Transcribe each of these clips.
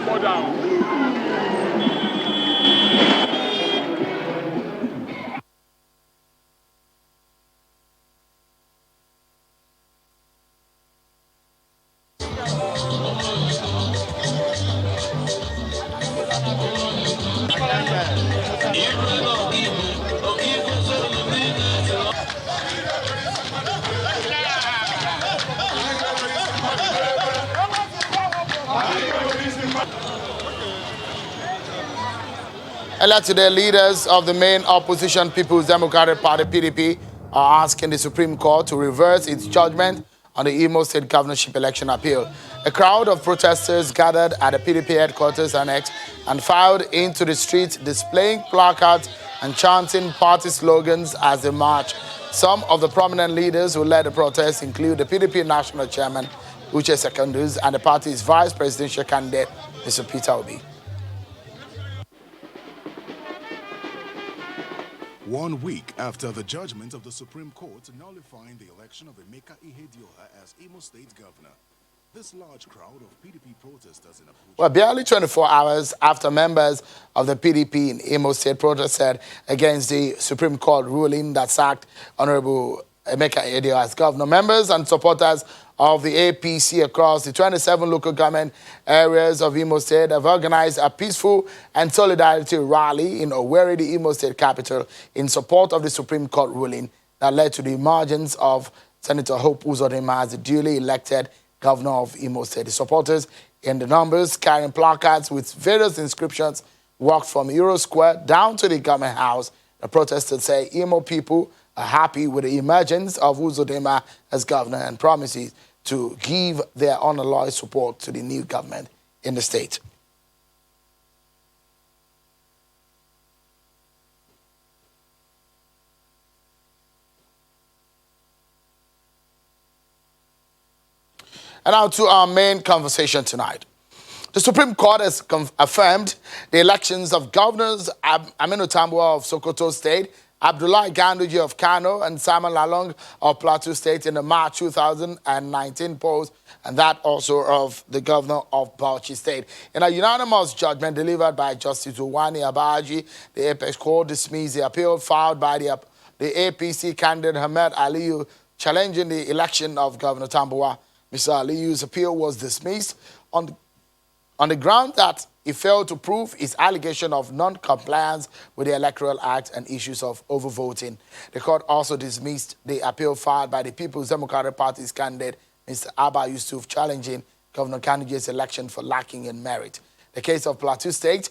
more down. And today, leaders of the main opposition People's Democratic Party, PDP, are asking the Supreme Court to reverse its judgment on the Imo State governorship election appeal. A crowd of protesters gathered at the PDP headquarters annex and filed into the streets, displaying placards and chanting party slogans as they march. Some of the prominent leaders who led the protests include the PDP National Chairman, Uche Secondus, and the party's vice presidential candidate, Mr. Peter Obi. 1 week after the judgment of the Supreme Court nullifying the election of Emeka Ihedioha as Imo State Governor, this large crowd of PDP protesters in Abuja... Well, barely 24 hours after members of the PDP in Imo State protested against the Supreme Court ruling that sacked Honorable Emeka Ihedioha as governor, members and supporters of the APC across the 27 local government areas of Imo State have organized a peaceful and solidarity rally in Owerri, the Imo State capital, in support of the Supreme Court ruling that led to the emergence of Senator Hope Uzodinma as the duly elected governor of Imo State. The supporters in the numbers carrying placards with various inscriptions walked from Euro Square down to the government house. The protesters say Imo people are happy with the emergence of Uzodinma as governor and promises to give their unalloyed support to the new government in the state. And now to our main conversation tonight. The Supreme Court has affirmed the elections of governors Aminu Tambuwal of Sokoto State, Abdullahi Ganduje of Kano, and Simon Lalong of Plateau State in the March 2019 polls, and that also of the governor of Bauchi State. In a unanimous judgment delivered by Justice Uwani Abaji, the Apex Court dismissed the appeal filed by the APC candidate Ahmed Aliyu challenging the election of Governor Tambuwal. Mr. Aliyu's appeal was dismissed on the ground that he failed to prove his allegation of non-compliance with the Electoral Act and issues of overvoting. The court also dismissed the appeal filed by the People's Democratic Party's candidate, Mr. Abba Yusuf, challenging Governor Kandije's election for lacking in merit. The case of Plateau State,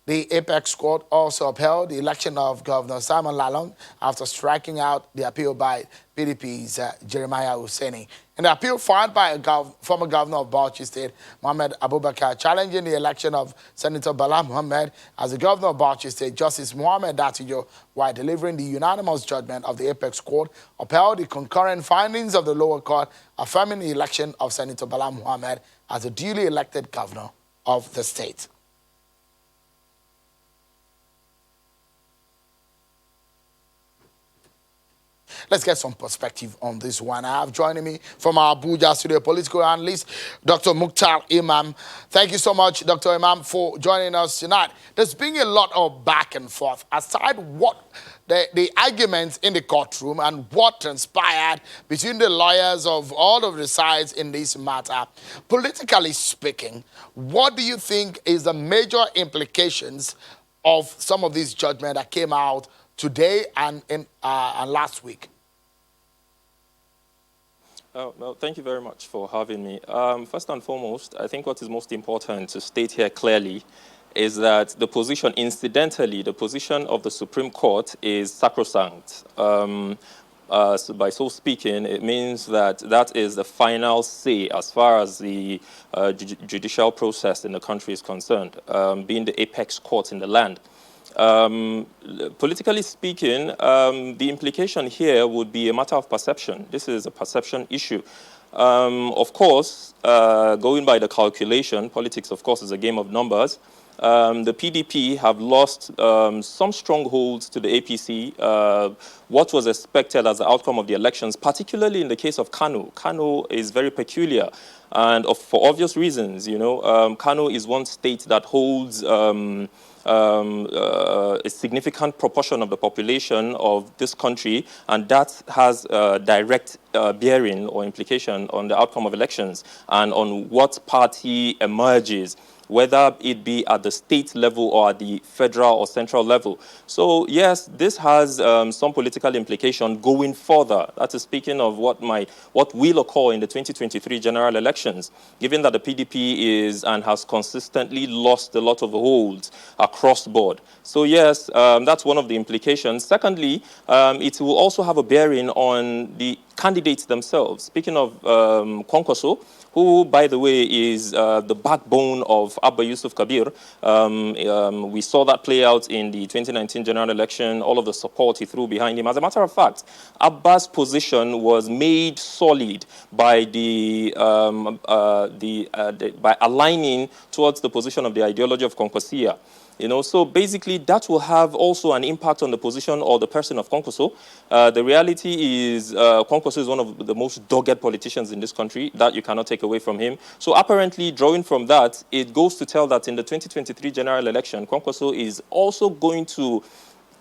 the Apex Court also upheld the election of Governor Simon Lalong after striking out the appeal by PDP's Jeremiah Hussaini. In the appeal filed by a former governor of Bauchi State, Mohammed Abubakar, challenging the election of Senator Bala Muhammad as the governor of Bauchi State, Justice Mohammed Datijo, while delivering the unanimous judgment of the Apex Court, upheld the concurrent findings of the lower court, affirming the election of Senator Bala Muhammad as the duly elected governor of the state. Let's get some perspective on this one. I have joining me from our Abuja studio political analyst, Dr. Mukhtar Imam. Thank you so much, Dr. Imam, for joining us tonight. There's been a lot of back and forth. Aside what the arguments in the courtroom and what transpired between the lawyers of all of the sides in this matter, politically speaking, what do you think is the major implications of some of these judgments that came out today and last week? Well, thank you very much for having me. First and foremost, I think what is most important to state here clearly is that the position, incidentally, the position of the Supreme Court is sacrosanct. So by so speaking, it means that that is the final say as far as the judicial process in the country is concerned, being the apex court in the land. Politically speaking, the implication here would be a matter of perception. This is a perception issue. Of course, going by the calculation, politics, of course, is a game of numbers. the PDP have lost some strongholds to the APC. What was expected as the outcome of the elections, particularly in the case of Kano. Kano is very peculiar, and for obvious reasons. Kano is one state that holds a significant proportion of the population of this country, and that has direct bearing or implication on the outcome of elections and on what party emerges, whether it be at the state level or at the federal or central level. So yes, this has some political implication going further. That is speaking of what will occur in the 2023 general elections, given that the PDP is and has consistently lost a lot of holds across the board. So yes, that's one of the implications. Secondly, it will also have a bearing on the candidates themselves. Speaking of Kwankwaso, who, by the way, is the backbone of Abba Yusuf Kabir. We saw that play out in the 2019 general election, all of the support he threw behind him. As a matter of fact, Abba's position was made solid by by aligning towards the position of the ideology of Kwankwasia. So basically that will have also an impact on the position or the person of Kwankwaso. The reality is Kwankwaso is one of the most dogged politicians in this country. That you cannot take away from him. So apparently, drawing from that, it goes to tell that in the 2023 general election, Kwankwaso is also going to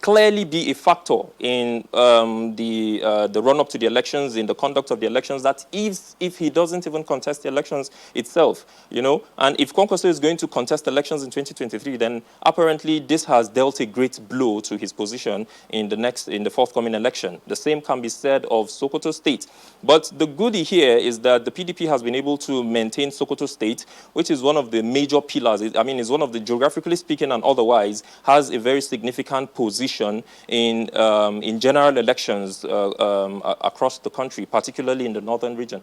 clearly be a factor in the run-up to the elections, in the conduct of the elections, that if he doesn't even contest the elections itself, and if Kwankwaso is going to contest elections in 2023, then apparently this has dealt a great blow to his position in the forthcoming election. The same can be said of Sokoto State. But the goodie here is that the PDP has been able to maintain Sokoto State, which is one of the major pillars. It's one of the, geographically speaking and otherwise, has a very significant position in general elections across the country, particularly in the northern region.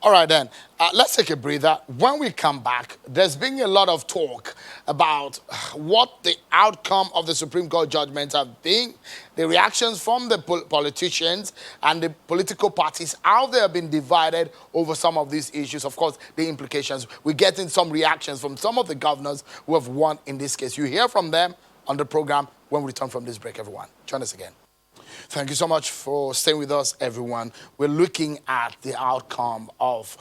All right, then. Let's take a breather. When we come back, there's been a lot of talk about what the outcome of the Supreme Court judgments have been, the reactions from the politicians and the political parties, how they have been divided over some of these issues. Of course, the implications. We're getting some reactions from some of the governors who have won in this case. You hear from them on the program when we return from this break, everyone. Join us again. Thank you so much for staying with us, everyone. We're looking at the outcome of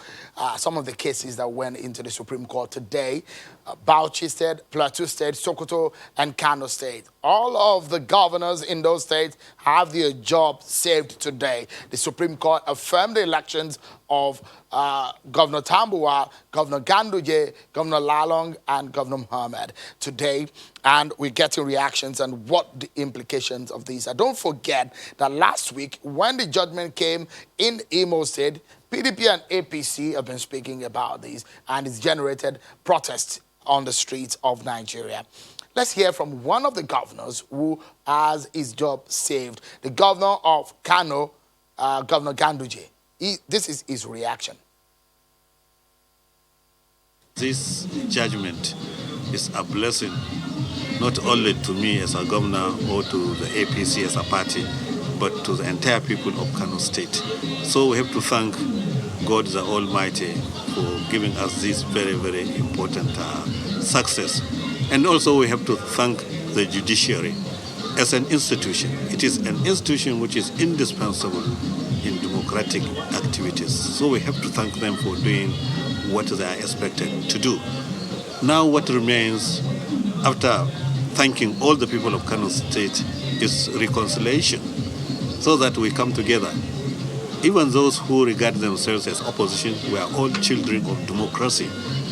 some of the cases that went into the Supreme Court today. Bauchi State, Plateau State, Sokoto, and Kano State. All of the governors in those states have their job saved today. The Supreme Court affirmed the elections of Governor Tambuwal, Governor Ganduje, Governor Lalong, and Governor Mohammed today. And we're getting reactions and what the implications of these are. Don't forget that last week, when the judgment came in Imo State, PDP and APC have been speaking about these, and it's generated protests on the streets of Nigeria. Let's hear from one of the governors who has his job saved, the governor of Kano, Governor Ganduje. This is his reaction. This judgment is a blessing, not only to me as a governor or to the APC as a party, but to the entire people of Kano State. So we have to thank God the Almighty for giving us this very, very important success. And also we have to thank the judiciary as an institution. It is an institution which is indispensable in democratic activities. So we have to thank them for doing what they are expected to do. Now what remains after thanking all the people of Kano State is reconciliation, so that we come together. Even those who regard themselves as opposition, we are all children of democracy.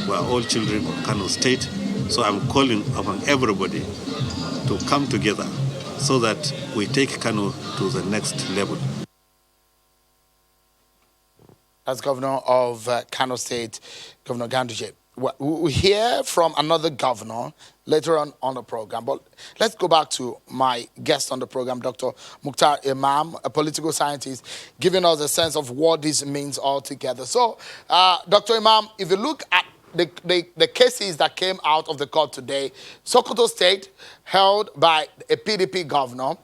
We are all children of Kano State. So I'm calling upon everybody to come together so that we take Kano to the next level. As governor of Kano State, Governor Ganduje. We'll hear from another governor later on the program. But let's go back to my guest on the program, Dr. Mukhtar Imam, a political scientist, giving us a sense of what this means altogether. So, Dr. Imam, if you look at the cases that came out of the court today, Sokoto State held by a PDP governor,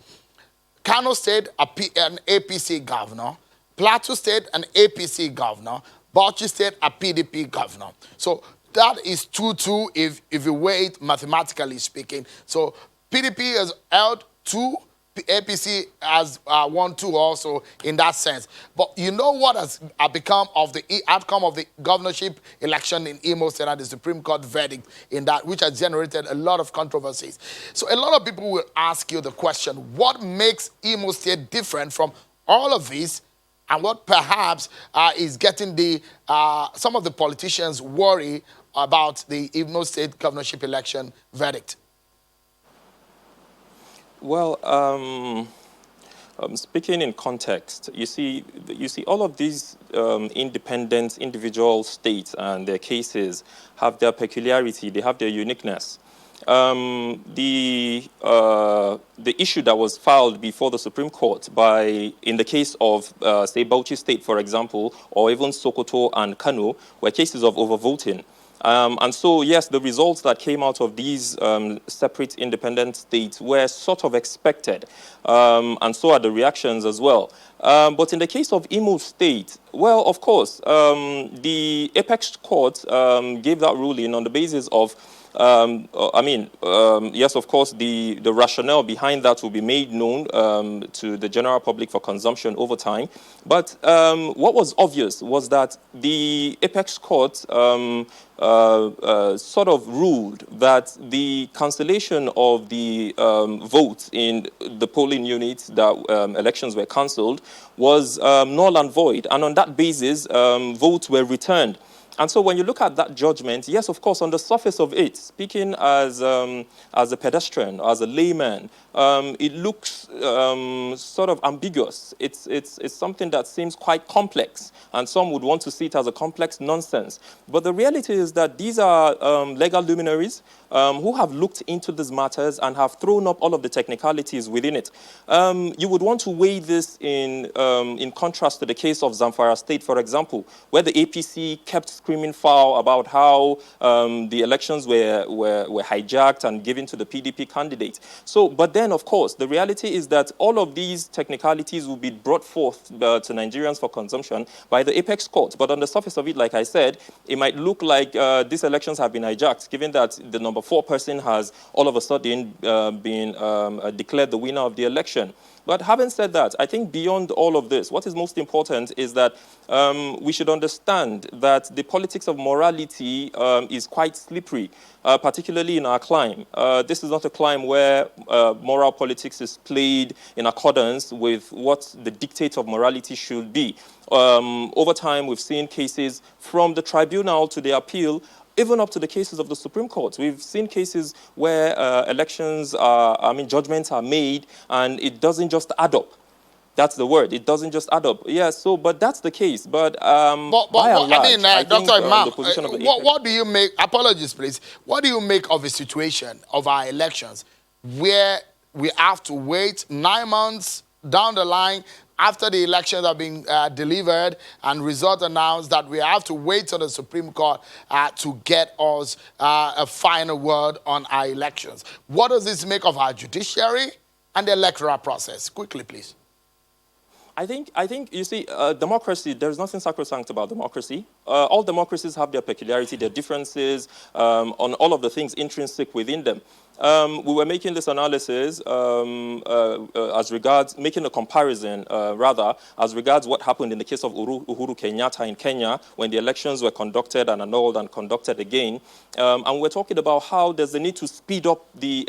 Kano State an APC governor, Plateau State an APC governor, Bauchi State a PDP governor. So that is 2-2 if you weigh it mathematically speaking. So PDP has held 2, APC has 1-2 also in that sense. But you know what has become of the outcome of the governorship election in Imo State and the Supreme Court verdict in that, which has generated a lot of controversies. So a lot of people will ask you the question, what makes Imo State different from all of these, and what perhaps is getting the some of the politicians worry about the Imo State governorship election verdict? Well, speaking in context, you see all of these independent individual states and their cases have their peculiarity, they have their uniqueness. The issue that was filed before the Supreme Court in the case of, say, Bauchi State, for example, or even Sokoto and Kano, were cases of overvoting. And so, yes, the results that came out of these separate independent states were sort of expected, and so are the reactions as well. But in the case of Imo State, well, of course, the Apex Court gave that ruling on the basis of yes, of course, the rationale behind that will be made known to the general public for consumption over time. But what was obvious was that the Apex Court sort of ruled that the cancellation of the votes in the polling units that elections were cancelled was null and void. And on that basis, votes were returned. And so when you look at that judgment, yes, of course, on the surface of it, speaking as a pedestrian, as a layman, it looks sort of ambiguous. It's something that seems quite complex, and some would want to see it as a complex nonsense. But the reality is that these are legal luminaries who have looked into these matters and have thrown up all of the technicalities within it. You would want to weigh this in contrast to the case of Zamfara State, for example, where the APC kept screaming foul about how the elections were hijacked and given to the PDP candidate. So, but then, of course, the reality is that all of these technicalities will be brought forth to Nigerians for consumption by the Apex Court. But on the surface of it, like I said, it might look like these elections have been hijacked, given that the number 4 person has all of a sudden been declared the winner of the election. But having said that, I think beyond all of this, what is most important is that we should understand that the politics of morality is quite slippery, particularly in our climb. This is not a climb where moral politics is played in accordance with what the dictate of morality should be. Over time, we've seen cases from the tribunal to the appeal, even up to the cases of the Supreme Court. We've seen cases where judgments are made and it doesn't just add up. That's the word. It doesn't just add up. Yeah, so, but that's the case. But by and large, I think Dr. Imam, the position of the what do you make, apologies please, what do you make of a situation of our elections where we have to wait 9 months down the line after the elections have been delivered and result announced, that we have to wait till the Supreme Court to get us a final word on our elections? What does this make of our judiciary and the electoral process? Quickly, please. I think you see, democracy, there's nothing sacrosanct about democracy. All democracies have their peculiarity, their differences, on all of the things intrinsic within them. We were making this analysis as regards, making a comparison, as regards what happened in the case of Uhuru Kenyatta in Kenya when the elections were conducted and annulled and conducted again. And we're talking about how there's a need to speed up the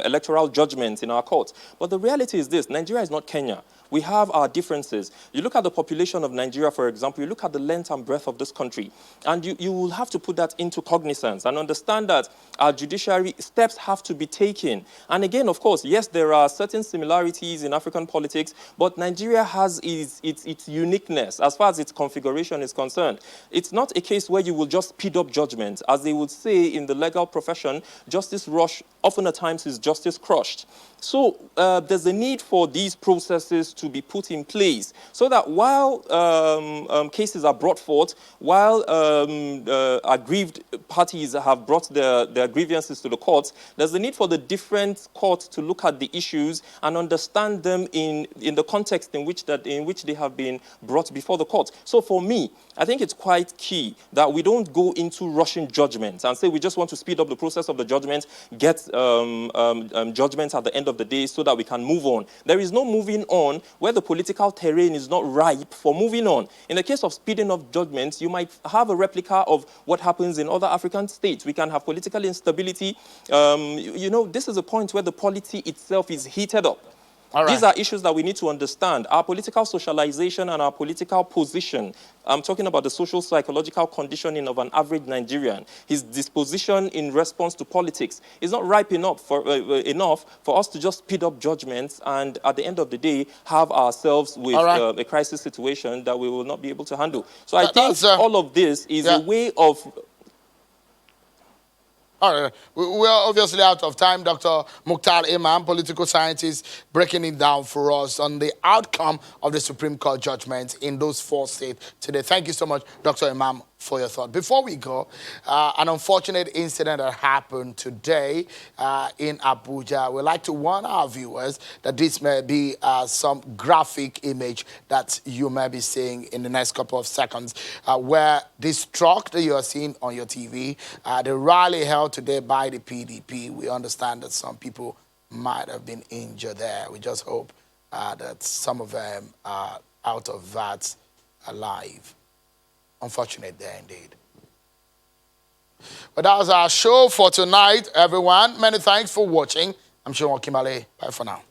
electoral judgments in our courts. But the reality is this: Nigeria is not Kenya. We have our differences. You look at the population of Nigeria, for example, you look at the length and breadth of this country, and you will have to put that into cognizance and understand that our judiciary steps have to be taken. And again, of course, yes, there are certain similarities in African politics, but Nigeria has its uniqueness as far as its configuration is concerned. It's not a case where you will just speed up judgment. As they would say in the legal profession, justice rush often at times is justice crushed. So there's a need for these processes to be put in place so that while cases are brought forth, while aggrieved parties have brought their grievances to the court, courts, there's the need for the different courts to look at the issues and understand them in the context in which they have been brought before the court. So for me, I think it's quite key that we don't go into rushing judgments and say we just want to speed up the process of the judgment, get judgments at the end of the day so that we can move on. There is no moving on where the political terrain is not ripe for moving on. In the case of speeding up judgments, you might have a replica of what happens in other African states. We can have political instability. This is a point where the polity itself is heated up. Right. These are issues that we need to understand. Our political socialization and our political position. I'm talking about the social psychological conditioning of an average Nigerian. His disposition in response to politics is not ripe enough for us to just speed up judgments and at the end of the day have ourselves with a crisis situation that we will not be able to handle. So I think all of this is a way of... All right, we're obviously out of time. Dr. Mukhtar Imam, political scientist, breaking it down for us on the outcome of the Supreme Court judgment in those 4 states today. Thank you so much, Dr. Imam, for your thought. Before we go, an unfortunate incident that happened today in Abuja. We'd like to warn our viewers that this may be some graphic image that you may be seeing in the next couple of seconds, where this truck that you are seeing on your TV, the rally held today by the PDP. We understand that some people might have been injured there. We just hope that some of them are out of that alive. Unfortunate there indeed. But that was our show for tonight, everyone. Many thanks for watching. I'm Sean Kimale. Bye for now.